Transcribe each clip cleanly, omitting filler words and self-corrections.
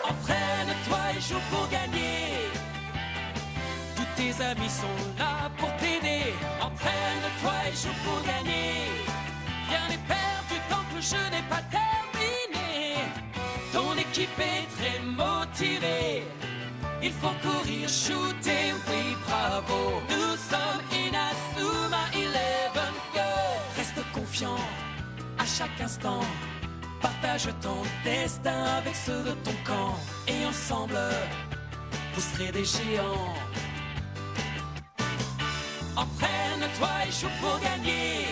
Entraîne-toi et joue pour gagner. Tous tes amis sont là pour t'aider. Entraîne-toi et joue pour gagner. Rien n'est perdu tant que le jeu n'est pas terminé. Ton équipe est très motivée. Il faut courir, shooter, oui bravo. Nous sommes Inazuma 11 Go. Reste confiant à chaque instant. Partage ton destin avec ceux de ton camp. Et ensemble, vous serez des géants. Entraîne-toi et joue pour gagner.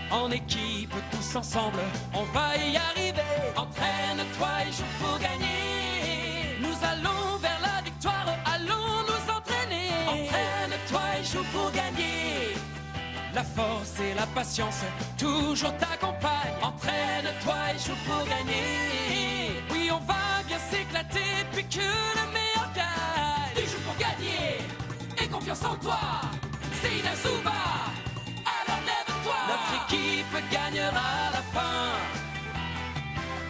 En équipe, tous ensemble, on va y arriver. Entraîne-toi et joue pour gagner. Nous allons vers la victoire, allons nous entraîner. Entraîne-toi et joue pour gagner. La force et la patience toujours t'accompagnent. Entraîne-toi et joue pour gagner. Oui, on va bien s'éclater, puis que le meilleur gagne. Tu joues pour gagner, et confiance en toi. C'est Inazuma, alors lève-toi. Notre équipe gagnera à la fin.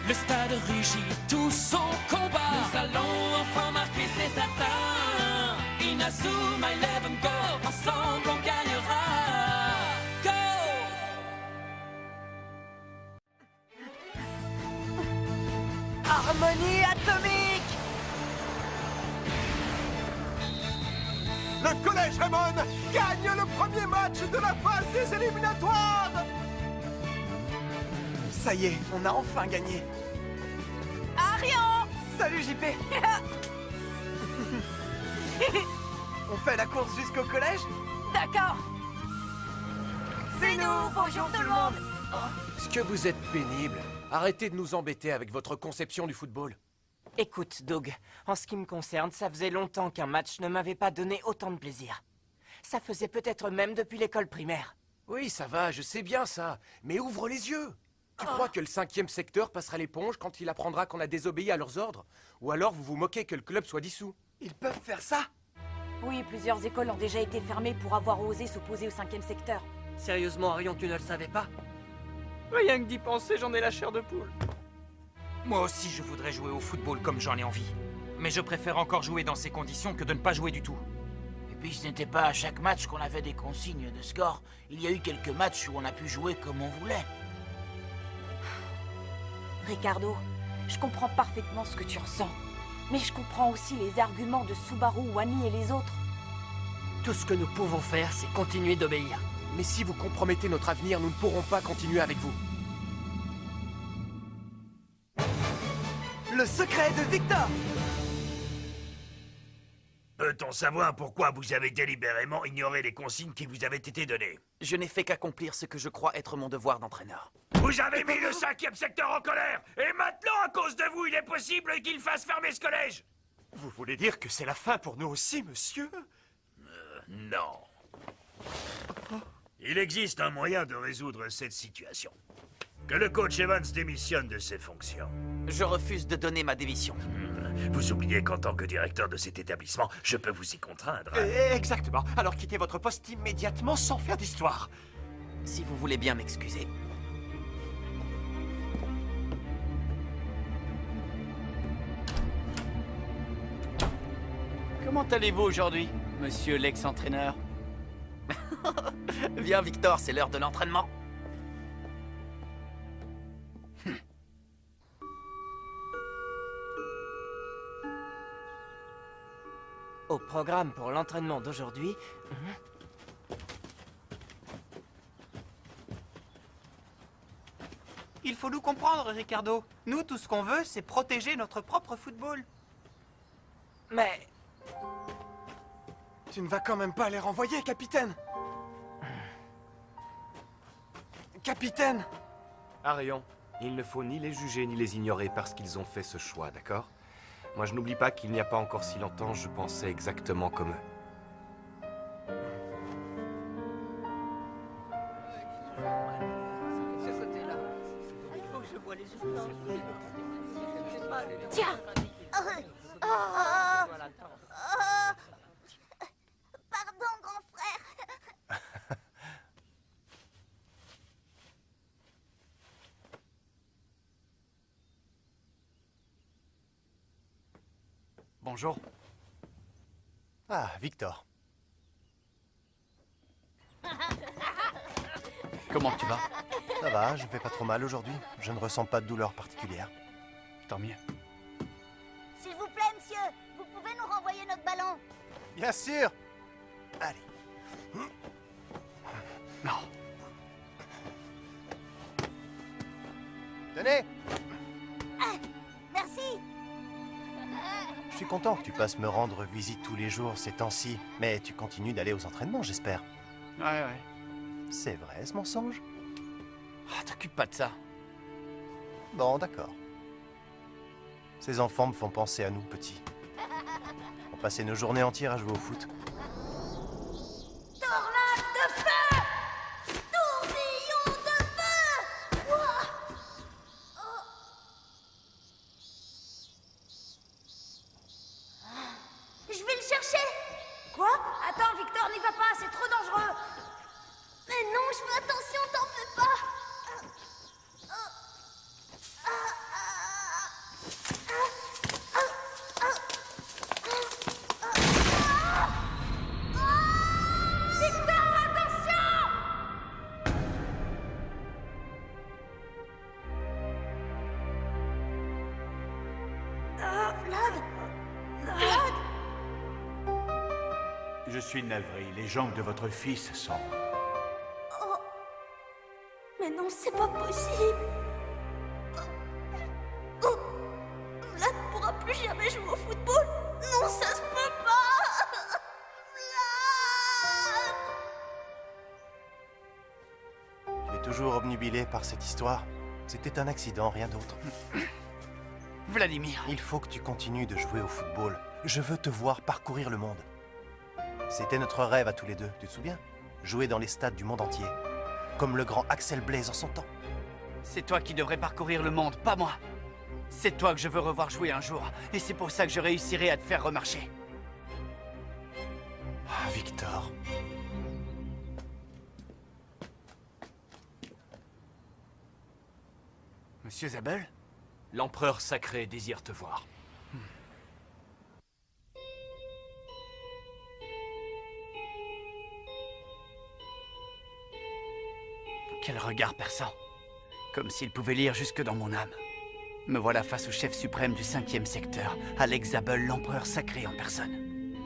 Le stade rugit tout son combat. Nous allons enfin marquer ses atteints. Inazuma 11 Go, ensemble on gagnera. Go! Harmonie atomique! Le collège Raymond gagne le premier match de la phase des éliminatoires. Ça y est, on a enfin gagné. Arion! Salut JP. On fait la course jusqu'au collège? D'accord. C'est nous, bonjour tout le monde. Est-ce que vous êtes pénible? Arrêtez de nous embêter avec votre conception du football. Écoute, Doug, en ce qui me concerne, ça faisait longtemps qu'un match ne m'avait pas donné autant de plaisir. Ça faisait peut-être même depuis l'école primaire. Oui, ça va, je sais bien ça. Mais ouvre les yeux. Tu crois que le 5e secteur passera l'éponge quand il apprendra qu'on a désobéi à leurs ordres? Ou alors vous vous moquez que le club soit dissous? Ils peuvent faire ça? Oui, plusieurs écoles ont déjà été fermées pour avoir osé s'opposer au 5e secteur. Sérieusement, Arion, tu ne le savais pas? Rien que d'y penser, j'en ai la chair de poule. Moi aussi, je voudrais jouer au football comme j'en ai envie. Mais je préfère encore jouer dans ces conditions que de ne pas jouer du tout. Et puis ce n'était pas à chaque match qu'on avait des consignes de score. Il y a eu quelques matchs où on a pu jouer comme on voulait. Ricardo, je comprends parfaitement ce que tu ressens. Mais je comprends aussi les arguments de Subaru, Wani et les autres. Tout ce que nous pouvons faire, c'est continuer d'obéir. Mais si vous compromettez notre avenir, nous ne pourrons pas continuer avec vous. Le secret de Victor! Peut-on savoir pourquoi vous avez délibérément ignoré les consignes qui vous avaient été données? Je n'ai fait qu'accomplir ce que je crois être mon devoir d'entraîneur. Vous avez mis le 5e secteur en colère! Et maintenant, à cause de vous, il est possible qu'il fasse fermer ce collège! Vous voulez dire que c'est la fin pour nous aussi, monsieur? Non. Il existe un moyen de résoudre cette situation. Que le coach Evans démissionne de ses fonctions. Je refuse de donner ma démission. Vous oubliez qu'en tant que directeur de cet établissement, je peux vous y contraindre. Exactement. Alors quittez votre poste immédiatement sans faire d'histoire. Si vous voulez bien m'excuser. Comment allez-vous aujourd'hui, monsieur l'ex-entraîneur? Viens Victor, c'est l'heure de l'entraînement. Au programme pour l'entraînement d'aujourd'hui... Il faut nous comprendre, Ricardo. Nous, tout ce qu'on veut, c'est protéger notre propre football. Mais... Tu ne vas quand même pas les renvoyer, capitaine? Capitaine! Arion, il ne faut ni les juger ni les ignorer parce qu'ils ont fait ce choix, d'accord? Moi, je n'oublie pas qu'il n'y a pas encore si longtemps, je pensais exactement comme eux. Tiens! Pardon, grand frère. Bonjour. Ah, Victor. Comment tu vas? Ça va, je vais pas trop mal aujourd'hui. Je ne ressens pas de douleur particulière. Tant mieux. S'il vous plaît, monsieur, vous pouvez nous renvoyer notre ballon? Bien sûr. Allez. Non. Tenez. Ah, merci. Je suis content que tu passes me rendre visite tous les jours ces temps-ci. Mais tu continues d'aller aux entraînements, j'espère. Ouais. C'est vrai, ce mensonge? Ah, t'occupe pas de ça. Bon, d'accord. Ces enfants me font penser à nous, petits. On passait nos journées entières à jouer au foot. Tornade de feu! Tourbillon de feu! Ouah! Oh. Je vais le chercher! Quoi? Attends, Victor, n'y va pas, c'est trop dangereux! Mais non, je fais attention, t'en fais pas! Je suis navré, les jambes de votre fils sont... Oh. Mais non, c'est pas possible. Oh. Vlad pourra plus jamais jouer au football. Non, ça se peut pas. Vlad. Tu es toujours obnubilé par cette histoire. C'était un accident, rien d'autre. Vladimir. Il faut que tu continues de jouer au football. Je veux te voir parcourir le monde. C'était notre rêve à tous les deux, tu te souviens? Jouer dans les stades du monde entier. Comme le grand Axel Blaise en son temps. C'est toi qui devrais parcourir le monde, pas moi. C'est toi que je veux revoir jouer un jour. Et c'est pour ça que je réussirai à te faire remarcher. Ah, Victor. Monsieur Zabel? L'empereur sacré désire te voir. Quel regard perçant. Comme s'il pouvait lire jusque dans mon âme. Me voilà face au chef suprême du 5e secteur, Alex Zabel, l'empereur sacré en personne.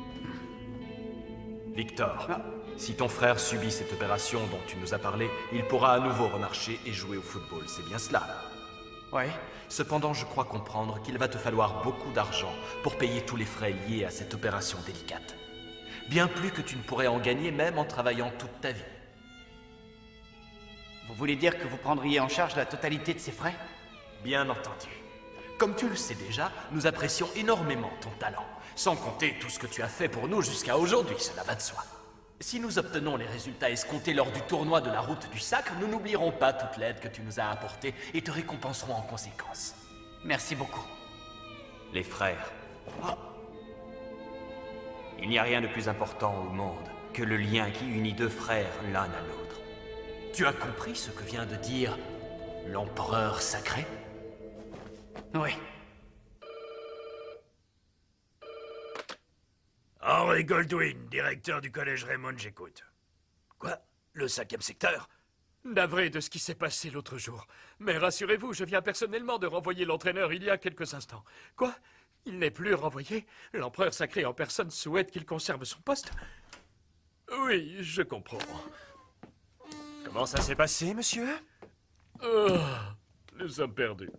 Victor, si ton frère subit cette opération dont tu nous as parlé, il pourra à nouveau remarcher et jouer au football, c'est bien cela? Ouais. Cependant, je crois comprendre qu'il va te falloir beaucoup d'argent pour payer tous les frais liés à cette opération délicate. Bien plus que tu ne pourrais en gagner même en travaillant toute ta vie. Vous voulez dire que vous prendriez en charge la totalité de ces frais? Bien entendu. Comme tu le sais déjà, nous apprécions énormément ton talent. Sans compter tout ce que tu as fait pour nous jusqu'à aujourd'hui, cela va de soi. Si nous obtenons les résultats escomptés lors du tournoi de la route du sacre, nous n'oublierons pas toute l'aide que tu nous as apportée et te récompenserons en conséquence. Merci beaucoup. Les frères. Il n'y a rien de plus important au monde que le lien qui unit deux frères l'un à l'autre. Tu as compris ce que vient de dire l'empereur sacré? Oui. Henry Goldwyn, directeur du collège Raymond, j'écoute. Quoi? Le 5e secteur? Navré de ce qui s'est passé l'autre jour. Mais rassurez-vous, je viens personnellement de renvoyer l'entraîneur il y a quelques instants. Quoi? Il n'est plus renvoyé? L'empereur sacré en personne souhaite qu'il conserve son poste? Oui, je comprends. Comment ça s'est passé, monsieur? Oh, nous sommes perdus.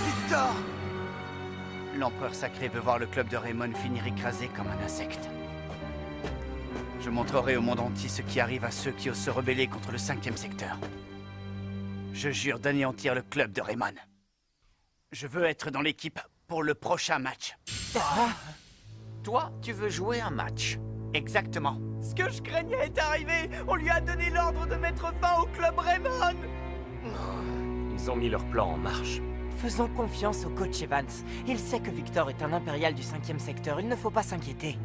Victor! L'empereur sacré veut voir le club de Raymond finir écrasé comme un insecte. Je montrerai au monde entier ce qui arrive à ceux qui osent se rebeller contre le 5e secteur. Je jure d'anéantir le club de Raymond. Je veux être dans l'équipe pour le prochain match. Toi, tu veux jouer un match? Exactement. Ce que je craignais est arrivé. On lui a donné l'ordre de mettre fin au club Raymond. Ils ont mis leur plan en marche. Faisons confiance au coach Evans. Il sait que Victor est un impérial du 5e secteur. Il ne faut pas s'inquiéter.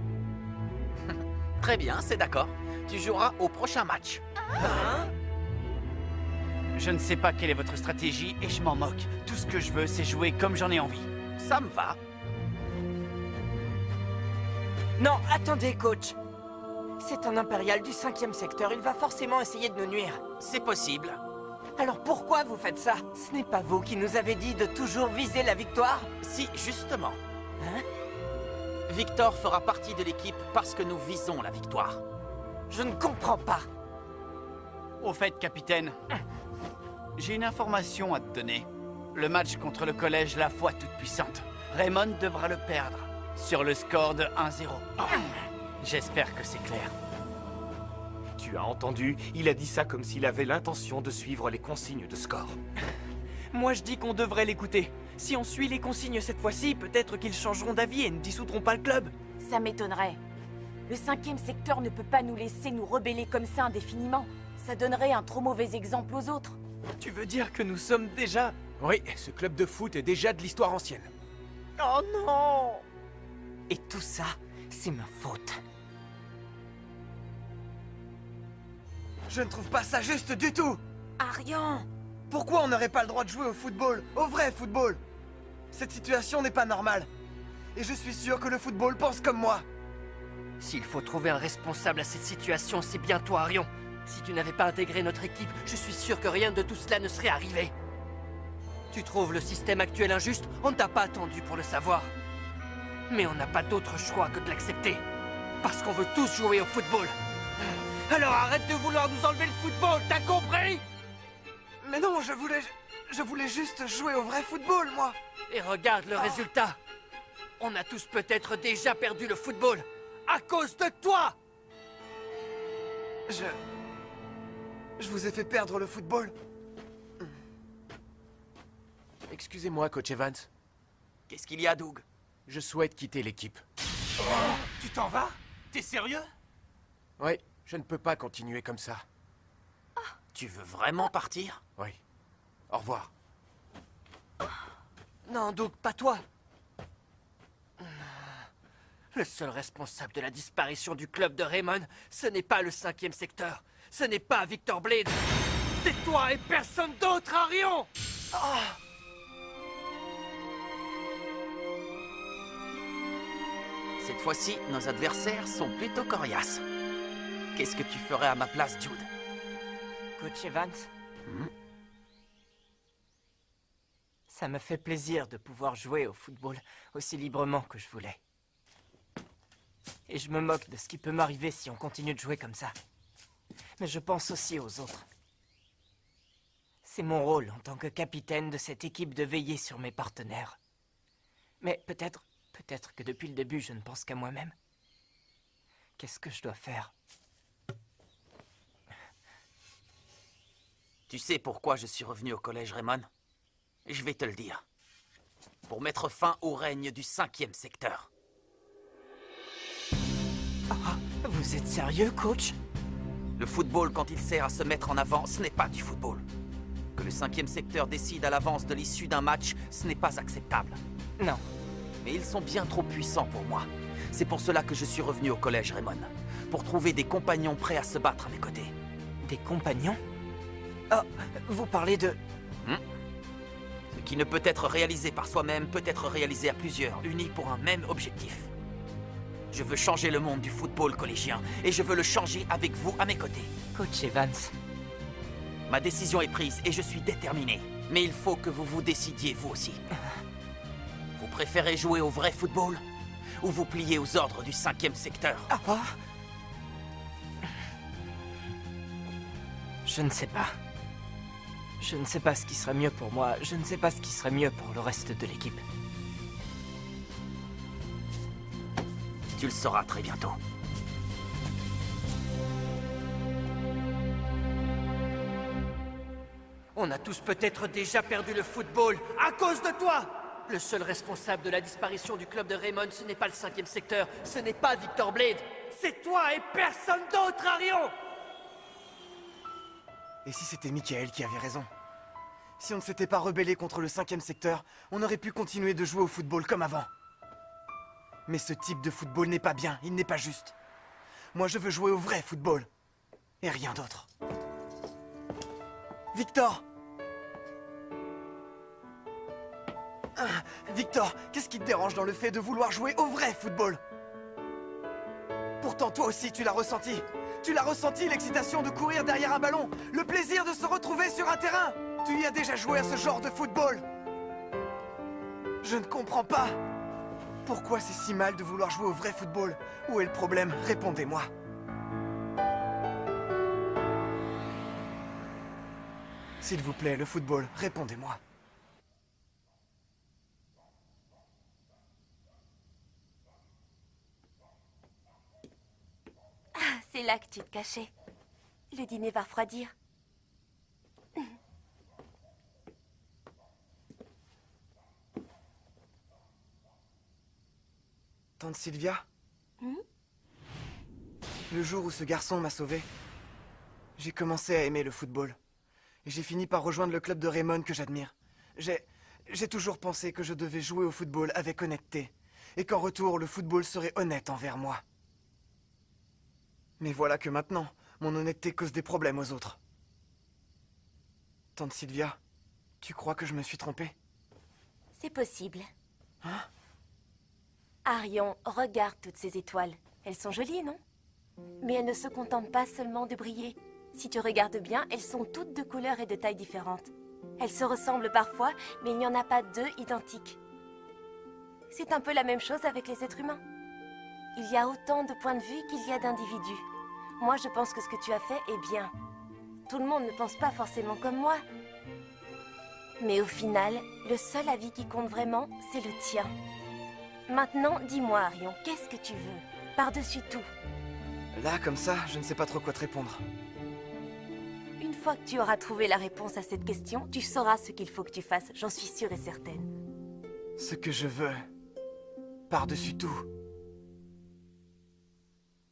Très bien, c'est d'accord. Tu joueras au prochain match. Je ne sais pas quelle est votre stratégie et je m'en moque. Tout ce que je veux, c'est jouer comme j'en ai envie. Ça me va. Non, attendez, coach. C'est un impérial du 5e secteur, il va forcément essayer de nous nuire. C'est possible. Alors pourquoi vous faites ça? Ce n'est pas vous qui nous avez dit de toujours viser la victoire? Si, justement. Hein? Victor fera partie de l'équipe parce que nous visons la victoire. Je ne comprends pas. Au fait, capitaine, j'ai une information à te donner. Le match contre le collège La Foi Toute-Puissante, Raymond devra le perdre sur le score de 1-0. J'espère que c'est clair. Tu as entendu? Il a dit ça comme s'il avait l'intention de suivre les consignes de score. Moi je dis qu'on devrait l'écouter. Si on suit les consignes cette fois-ci, peut-être qu'ils changeront d'avis et ne dissoudront pas le club. Ça m'étonnerait. Le 5e secteur ne peut pas nous laisser nous rebeller comme ça indéfiniment. Ça donnerait un trop mauvais exemple aux autres. Tu veux dire que nous sommes déjà... Oui, ce club de foot est déjà de l'histoire ancienne. Oh non! Et tout ça, c'est ma faute. Je ne trouve pas ça juste du tout. Arian! Pourquoi on n'aurait pas le droit de jouer au football, au vrai football? Cette situation n'est pas normale. Et je suis sûr que le football pense comme moi. S'il faut trouver un responsable à cette situation, c'est bien toi, Arion. Si tu n'avais pas intégré notre équipe, je suis sûr que rien de tout cela ne serait arrivé. Tu trouves le système actuel injuste? On ne t'a pas attendu pour le savoir. Mais on n'a pas d'autre choix que de l'accepter. Parce qu'on veut tous jouer au football. Alors arrête de vouloir nous enlever le football, t'as compris? Mais non, je voulais juste jouer au vrai football, moi. Et regarde le résultat. On a tous peut-être déjà perdu le football. À cause de toi! Je vous ai fait perdre le football. Excusez-moi, coach Evans. Qu'est-ce qu'il y a, Doug? Je souhaite quitter l'équipe. Tu t'en vas? T'es sérieux? Oui, je ne peux pas continuer comme ça. Tu veux vraiment partir? Oui. Au revoir. Non, Doug, pas toi. Le seul responsable de la disparition du club de Raymond, ce n'est pas le 5e secteur. Ce n'est pas Victor Blade. C'est toi et personne d'autre, Arion! Cette fois-ci, nos adversaires sont plutôt coriaces. Qu'est-ce que tu ferais à ma place, Jude? Coach Evans? Ça me fait plaisir de pouvoir jouer au football aussi librement que je voulais. Et je me moque de ce qui peut m'arriver si on continue de jouer comme ça. Mais je pense aussi aux autres. C'est mon rôle en tant que capitaine de cette équipe de veiller sur mes partenaires. Mais peut-être que depuis le début, je ne pense qu'à moi-même. Qu'est-ce que je dois faire? Tu sais pourquoi je suis revenu au collège Raymond? Je vais te le dire. Pour mettre fin au règne du 5e secteur. Vous êtes sérieux, coach? Le football, quand il sert à se mettre en avant, ce n'est pas du football. Que le 5e secteur décide à l'avance de l'issue d'un match, ce n'est pas acceptable. Non. Mais ils sont bien trop puissants pour moi. C'est pour cela que je suis revenu au collège Raymond. Pour trouver des compagnons prêts à se battre à mes côtés. Des compagnons? Oh, vous parlez de... Ce qui ne peut être réalisé par soi-même peut être réalisé à plusieurs, unis pour un même objectif. Je veux changer le monde du football collégien, et je veux le changer avec vous à mes côtés. Coach Evans. Ma décision est prise et je suis déterminé. Mais il faut que vous vous décidiez, vous aussi. Vous préférez jouer au vrai football? Ou vous pliez aux ordres du 5e secteur? Je ne sais pas. Je ne sais pas ce qui serait mieux pour moi. Je ne sais pas ce qui serait mieux pour le reste de l'équipe. Tu le sauras très bientôt. On a tous peut-être déjà perdu le football à cause de toi! Le seul responsable de la disparition du club de Raymond, ce n'est pas le 5e secteur, ce n'est pas Victor Blade. C'est toi et personne d'autre, Arion! Et si c'était Michael qui avait raison? Si on ne s'était pas rebellé contre le 5e secteur, on aurait pu continuer de jouer au football comme avant. Mais ce type de football n'est pas bien, il n'est pas juste. Moi, je veux jouer au vrai football. Et rien d'autre. Victor! Victor, qu'est-ce qui te dérange dans le fait de vouloir jouer au vrai football? Pourtant, toi aussi, tu l'as ressenti. Tu l'as ressenti, l'excitation de courir derrière un ballon, le plaisir de se retrouver sur un terrain. Tu y as déjà joué à ce genre de football. Je ne comprends pas. Pourquoi c'est si mal de vouloir jouer au vrai football? Où est le problème? Répondez-moi. S'il vous plaît, le football, répondez-moi. C'est là que tu te cachais. Le dîner va refroidir. Tante Sylvia? Le jour où ce garçon m'a sauvé, j'ai commencé à aimer le football. Et j'ai fini par rejoindre le club de Raymond que j'admire. J'ai toujours pensé que je devais jouer au football avec honnêteté. Et qu'en retour, le football serait honnête envers moi. Mais voilà que maintenant, mon honnêteté cause des problèmes aux autres. Tante Sylvia, tu crois que je me suis trompé? C'est possible. Arion, regarde toutes ces étoiles. Elles sont jolies, non? Mais elles ne se contentent pas seulement de briller. Si tu regardes bien, elles sont toutes de couleurs et de tailles différentes. Elles se ressemblent parfois, mais il n'y en a pas deux identiques. C'est un peu la même chose avec les êtres humains. Il y a autant de points de vue qu'il y a d'individus. Moi, je pense que ce que tu as fait est bien. Tout le monde ne pense pas forcément comme moi. Mais au final, le seul avis qui compte vraiment, c'est le tien. Maintenant, dis-moi, Arion, qu'est-ce que tu veux? Par-dessus tout. Là, comme ça, je ne sais pas trop quoi te répondre. Une fois que tu auras trouvé la réponse à cette question, tu sauras ce qu'il faut que tu fasses, j'en suis sûre et certaine. Ce que je veux, par-dessus tout.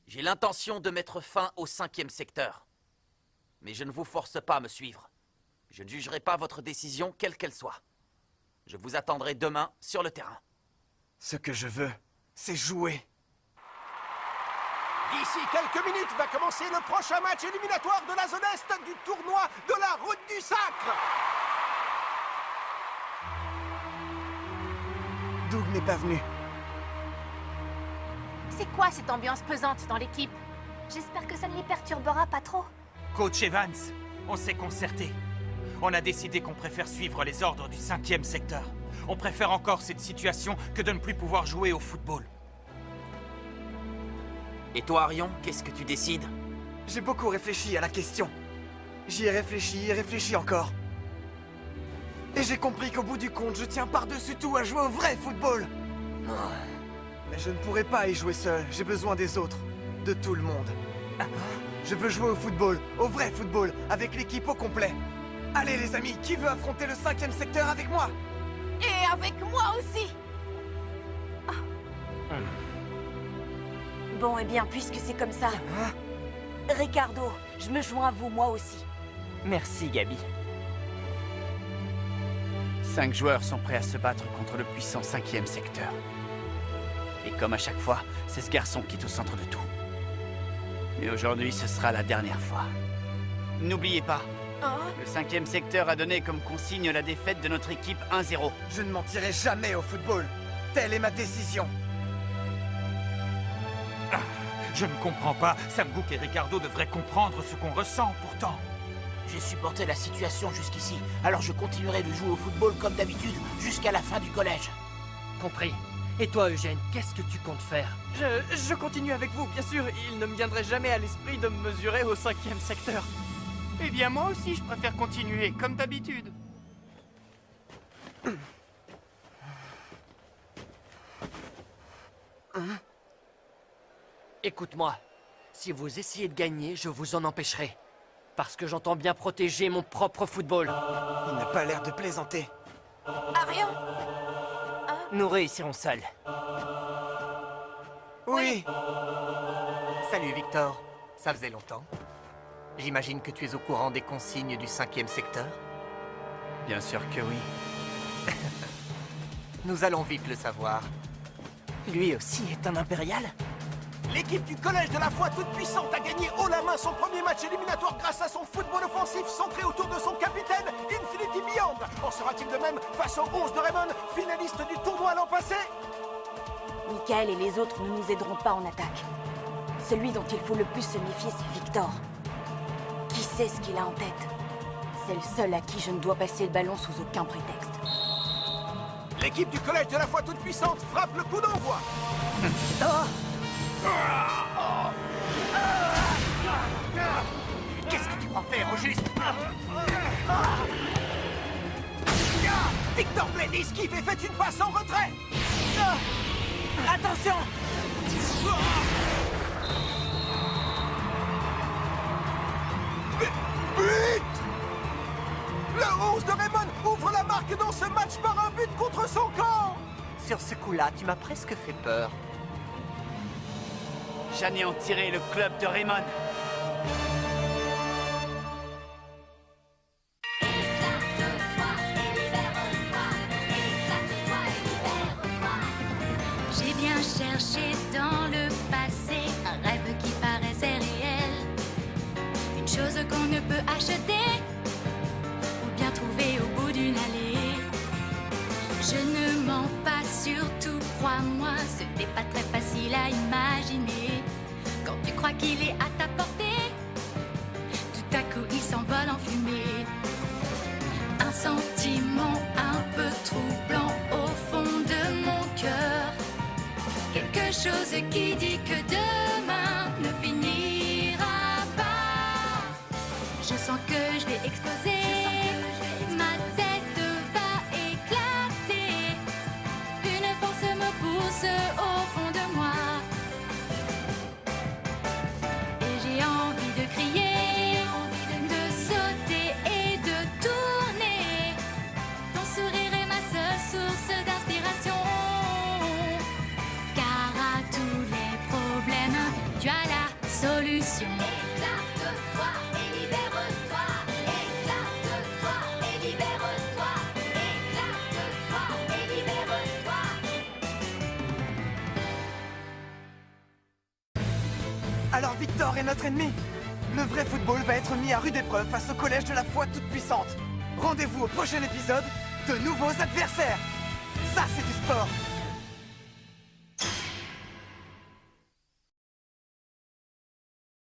J'ai l'intention de mettre fin au 5e secteur. Mais je ne vous force pas à me suivre. Je ne jugerai pas votre décision, quelle qu'elle soit. Je vous attendrai demain sur le terrain. Ce que je veux, c'est jouer. D'ici quelques minutes va commencer le prochain match éliminatoire de la zone Est du tournoi de la Route du Sacre. Doug n'est pas venu. C'est quoi cette ambiance pesante dans l'équipe? J'espère que ça ne les perturbera pas trop. Coach Evans, on s'est concerté. On a décidé qu'on préfère suivre les ordres du 5e secteur. On préfère encore cette situation que de ne plus pouvoir jouer au football. Et toi, Arion, qu'est-ce que tu décides? J'ai beaucoup réfléchi à la question. J'y ai réfléchi et réfléchi encore. Et j'ai compris qu'au bout du compte, je tiens par-dessus tout à jouer au vrai football. Mais je ne pourrai pas y jouer seul. J'ai besoin des autres. De tout le monde. Je veux jouer au football, au vrai football, avec l'équipe au complet. Allez les amis, qui veut affronter le 5e secteur avec moi? Et avec moi aussi. Bon, eh bien, puisque c'est comme ça... Ricardo, je me joins à vous, moi aussi. Merci, Gabi. 5 joueurs sont prêts à se battre contre le puissant 5e secteur. Et comme à chaque fois, c'est ce garçon qui est au centre de tout. Mais aujourd'hui, ce sera la dernière fois. N'oubliez pas, le 5e secteur a donné comme consigne la défaite de notre équipe 1-0. Je ne mentirai jamais au football. Telle est ma décision. Je ne comprends pas. Sam Gook et Ricardo devraient comprendre ce qu'on ressent, pourtant. J'ai supporté la situation jusqu'ici, alors je continuerai de jouer au football comme d'habitude jusqu'à la fin du collège. Compris. Et toi, Eugène, qu'est-ce que tu comptes faire? Je continue avec vous, bien sûr. Il ne me viendrait jamais à l'esprit de me mesurer au 5e secteur. Eh bien, moi aussi, je préfère continuer, comme d'habitude. Écoute-moi. Si vous essayez de gagner, je vous en empêcherai. Parce que j'entends bien protéger mon propre football. Il n'a pas l'air de plaisanter. Arion? Nous réussirons seuls. Oui. Salut Victor, ça faisait longtemps. J'imagine que tu es au courant des consignes du 5e secteur? Bien sûr que oui. Nous allons vite le savoir. Lui aussi est un impérial? L'équipe du Collège de la Foi Toute-Puissante a gagné haut la main son premier match éliminatoire grâce à son football offensif centré autour de son capitaine, Infinity Beyond. En sera-t-il de même face aux 11 de Raymond, finaliste du tournoi l'an passé? Michael et les autres ne nous aideront pas en attaque. Celui dont il faut le plus se méfier, c'est Victor. Qui sait ce qu'il a en tête? C'est le seul à qui je ne dois passer le ballon sous aucun prétexte. L'équipe du Collège de la Foi Toute-Puissante frappe le coup d'envoi. Qu'est-ce que tu crois faire au juste? Victor Blaine esquive et fait une passe en retrait. Attention! But! Le 11 de Raymond ouvre la marque dans ce match par un but contre son camp. Sur ce coup-là, tu m'as presque fait peur. J'anéantirai le club de Raymond. J'ai bien cherché dans le passé un rêve qui paraissait réel. Une chose qu'on ne peut acheter ou bien trouver au bout d'une allée. Je ne mens pas, surtout crois-moi, ce n'est pas très facile à imaginer. Quand tu crois qu'il est à ta portée, tout à coup il s'envole en fumée. Un sentiment un peu troublant au fond de mon cœur. Quelque chose qui dit que demain ne finira pas. Je sens que je vais exploser. Ma tête va éclater. Une force me pousse au fond de moi. Et j'ai envie de crier, de sauter et de tourner. Ton sourire est ma seule source d'inspiration. Car à tous les problèmes, tu as la solution. Éclate-toi et libère-toi. Éclate-toi et libère-toi. Éclate-toi et libère-toi. Alors Victor est notre ennemi. Le vrai football va être mis à rude épreuve face au Collège de la Foi Toute-Puissante. Rendez-vous au prochain épisode de nouveaux adversaires. Ça, c'est du sport.